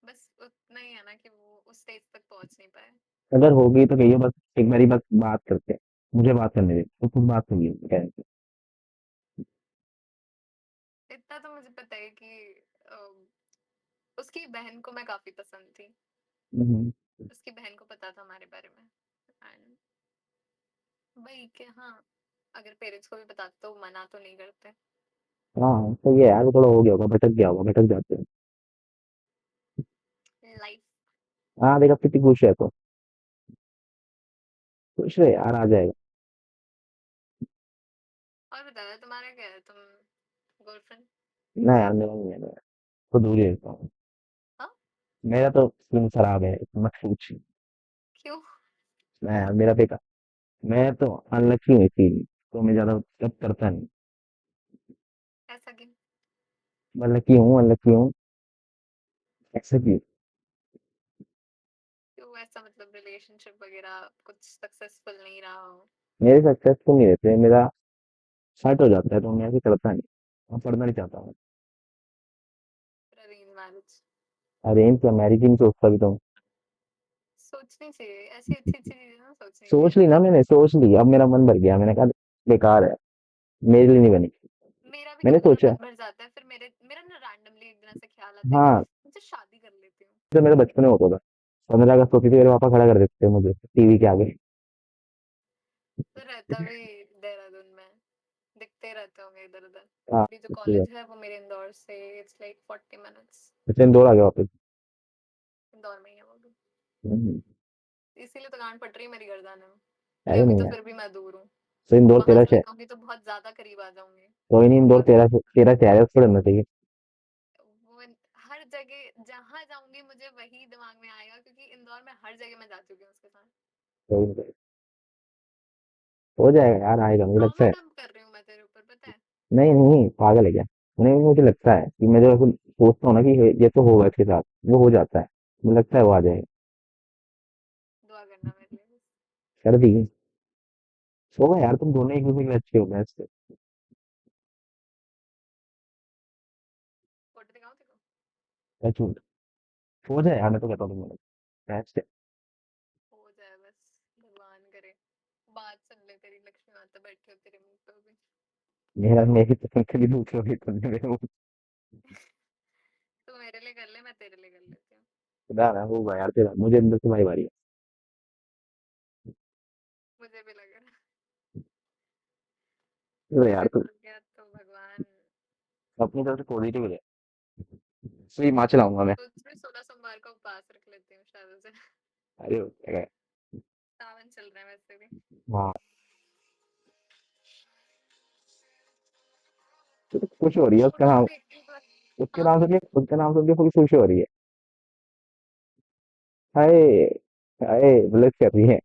बस उतना ही है ना कि वो उस स्टेज तक पहुंच नहीं पाए। अगर होगी तो कहिए बस, एक बारी बस बात करते हैं, मुझे बात करने दे तो तुम बात करिए कहते इतना तो मुझे पता है कि उसकी बहन को मैं काफी पसंद थी। हैं। उसकी बहन को पता था हमारे बारे में। एंड भाई कि हाँ, अगर पेरेंट्स को भी बताते तो वो मना तो नहीं करते। हाँ तो ये यार वो थोड़ा हो गया होगा, भटक गया होगा, भटक जाते हैं। लाइफ। हाँ देखा कितनी खुश है तो, खुश रहे यार, आ जाएगा। और बताया तुम्हारा क्या है, तुम गर्लफ्रेंड? ना यार मेरा नहीं है, मैं तो दूर ही रहता हूँ। हाँ? मेरा तो खून खराब है मत पूछ। क्यों? मैं यार मेरा बेटा, मैं तो अनलकी हूँ इसीलिए, तो मैं ज्यादा जब करता नहीं। ऐसा क्यों? मैं लकी हूँ, अनलकी हूँ, ऐसा क्यों? क्यों ऐसा, मतलब रिलेशनशिप वगैरह कुछ सक्सेसफुल नहीं रहा हो? मेरे सक्सेस तो नहीं रहते, मेरा सेट हो जाता है तो मैं ऐसे करता नहीं, मैं पढ़ना नहीं चाहता हूँ। फिर अरेंज मैरिज? अरेंज या मैरिज ही नहीं सोचता भी तो। सोचनी चाहिए ऐसी अच्छी अच्छी चीजें ना, सोचनी सोच चाहिए। ली ना मैंने, सोच ली, अब मेरा मन भर गया, मैंने कहा बेकार है, मेरे लिए नहीं बनी। मेरा भी मैंने कभी कभी सोचा। मन भर जाता है, फिर मेरा ना रैंडमली एक दिन ऐसे ख्याल आता है कि हाँ, मुझे शादी कर लेती हूँ। जब मेरा बचपन में होता था, 15 अगस्त होती थी, मेरे पापा खड़ा कर देते थे मुझे टीवी के आगे। तो रहता भी देहरादून में, दिखते रहते होंगे इधर उधर। हाँ अभी जो इसलिए कॉलेज है वो मेरे इंदौर से इट्स लाइक 40 मिनट्स। इसलिए इंदौर आ गया वापस। इंदौर में ही है वो भी। हम्म। इसीलिए तो गांड पट रही है मेरी गर्दन में कि अरे अभी नहीं तो यार, फिर भी मैं दूर हूँ। तो इंदौर वहां तेरा चले शहर, जाऊंगी तो बहुत ज्यादा करीब आ जाऊंगी। कोई नहीं, इंदौर और तेरा तेरा शहर है, उसको रहना चाहिए। वो हर जगह जहां जाऊंगी मुझे वही दिमाग में आएगा, क्योंकि इंदौर में हर जगह मैं जा चुकी हूँ उसके साथ। कोई नहीं, हो जाएगा यार, आएगा मुझे लगता ट्रॉमा है। डंप कर रही हूँ मैं तेरे ऊपर, पता है? नहीं नहीं पागल है क्या? नहीं मुझे लगता है कि मैं जो ऐसे सोचता हूँ ना कि ये तो होगा इसके साथ, वो हो जाता है, मुझे लगता है वो आ जाएगा। दुआ करना मेरे लिए बस। कर दी। होगा यार, तुम दोनों एक दूसरे के लिए अच्छे हो, मैं इससे फोटो दिखाऊं तेरे को? मैं झूठ। हो जाए यार, मैं तो कहता हूँ तुम बेस्ट है। हो जाए बस, भगवान करे। बात सुन ले, तेरी लक्ष्मी माता बैठी हो तेरे मुंह पे भी। मेरा मेरी तो कभी दूसरों की तो नहीं, मेरे तू मेरे लिए कर ले, मैं तेरे लिए कर लेती हूँ। खुदा ना होगा यार तेरा, मुझे अंदर से भाई बारी है। मुझे भी लग रहा है। तो यार अगर तू हो गया तो भगवान। अपनी तरफ से पॉजिटिव रहे। तो ये माँ चलाऊंगा मैं। सोच रही 16 सोमवार का उपवास रख लेती हूँ शायद से। अरे हो जाएगा। सावन चल रहा है वैसे भी। हाँ तो खुश हो रही है, उसका फोटोज नाम, देखती हूँ बस। उसके हाँ। नाम से, उसका नाम सुन के पूरी खुश हो रही है। हाय, हाय ब्लश कर रही है।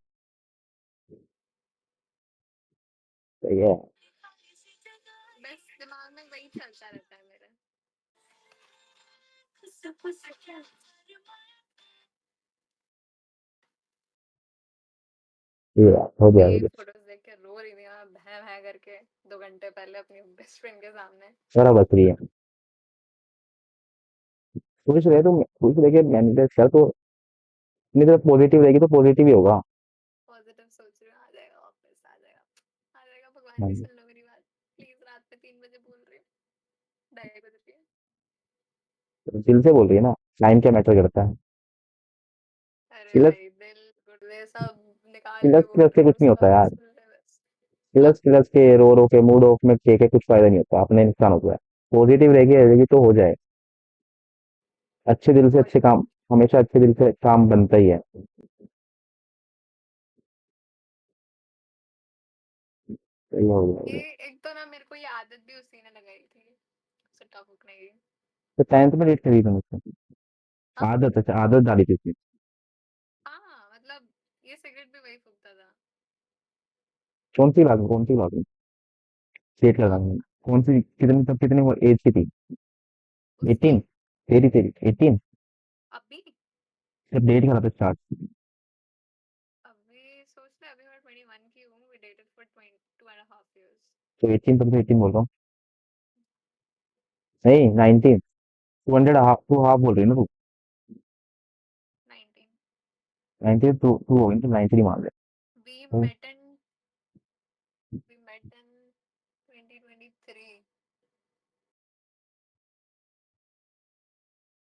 सही है। मैं दिमाग में वही चलता रहता है मेरे। ये यार हो मैं जाएगा ये कुछ। फोटोज देख के रो रही थी मैं भै भै करके 2 घंटे पहले अपनी बेस्ट फ्रेंड के सामने। सारा बच रही है। सोच रहे तो सोच रहे कि मैनिफेस्ट कर तो अपनी तरफ पॉजिटिव रहेगी तो पॉजिटिव ही होगा। पॉजिटिव सोच रही हूँ आ जाएगा वापस आ जाएगा भगवान हाँ जी जी। सुन लो मेरी बात प्लीज रात में 3 बजे बोल रही हूँ 2:30 बज रही है। तो दिल से बोल रही है ना, टाइम क्या मैटर करता है। अरे तिलक भाई दिल गुर्दे सब निकाल के तिलक बोल तिलक रही से हूँ कुछ नहीं होता उसका यार। सुन ले बस। हाँ तिलक तिलक के रो के मूड ऑफ में के कुछ फायदा नहीं होता, अपने नुकसान होता है। पॉजिटिव रहेगी रहेगी तो हो जाए। अच्छे दिल से अच्छे काम, हमेशा अच्छे दिल से काम बनता ही है। सही हो गया, हो ये गया। एक तो ना मेरे को ये आदत भी उसी ने लगाई थी सुट्टा फूकने की। तो 10th में डेट करी थी मुझसे। हाँ आदत, अच्छा आदत डाली थी उसने। हाँ मतलब ये सिगरेट भी वही फूकता था। कौन सी बात में डेट हाँ लगानी है? कौन सी कितनी तब कितनी वो एज की थी? उसकी 18? तेरी तेरी 18? अभी जब डेट करा था स्टार्ट? अभी सोच ले अभी मैं 21 की हूँ वी डेटेड फॉर 2.5 years। तो 18 तब तो 18 बोल रहा हूँ। नहीं 19। 200 हाफ टू हाफ बोल रही है ना तू? 19 19 टू टू हो गई तो 19 ही मान ले। वी तो met in we met in 2023 तीन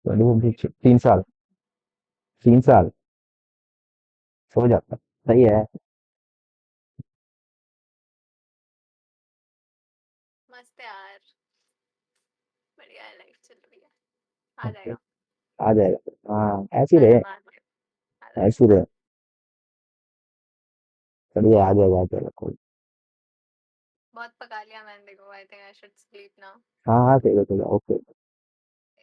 2023 साल 3 साल हो जाता, सही है। मस्त है यार बढ़िया है लाइफ चल रही है आ ओके, जाएगा आ जाएगा। हाँ ऐसे ही आ रहे। जाएगा आ जाएगा। ऐसे ही रहे। चलिए आ जाएगा, आ जाएगा कोई। बहुत पका लिया मैंने देखो I think I should sleep now. हाँ हाँ, चलेगा चलेगा, okay.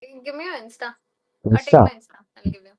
Give me your insta take insta? My insta I will give you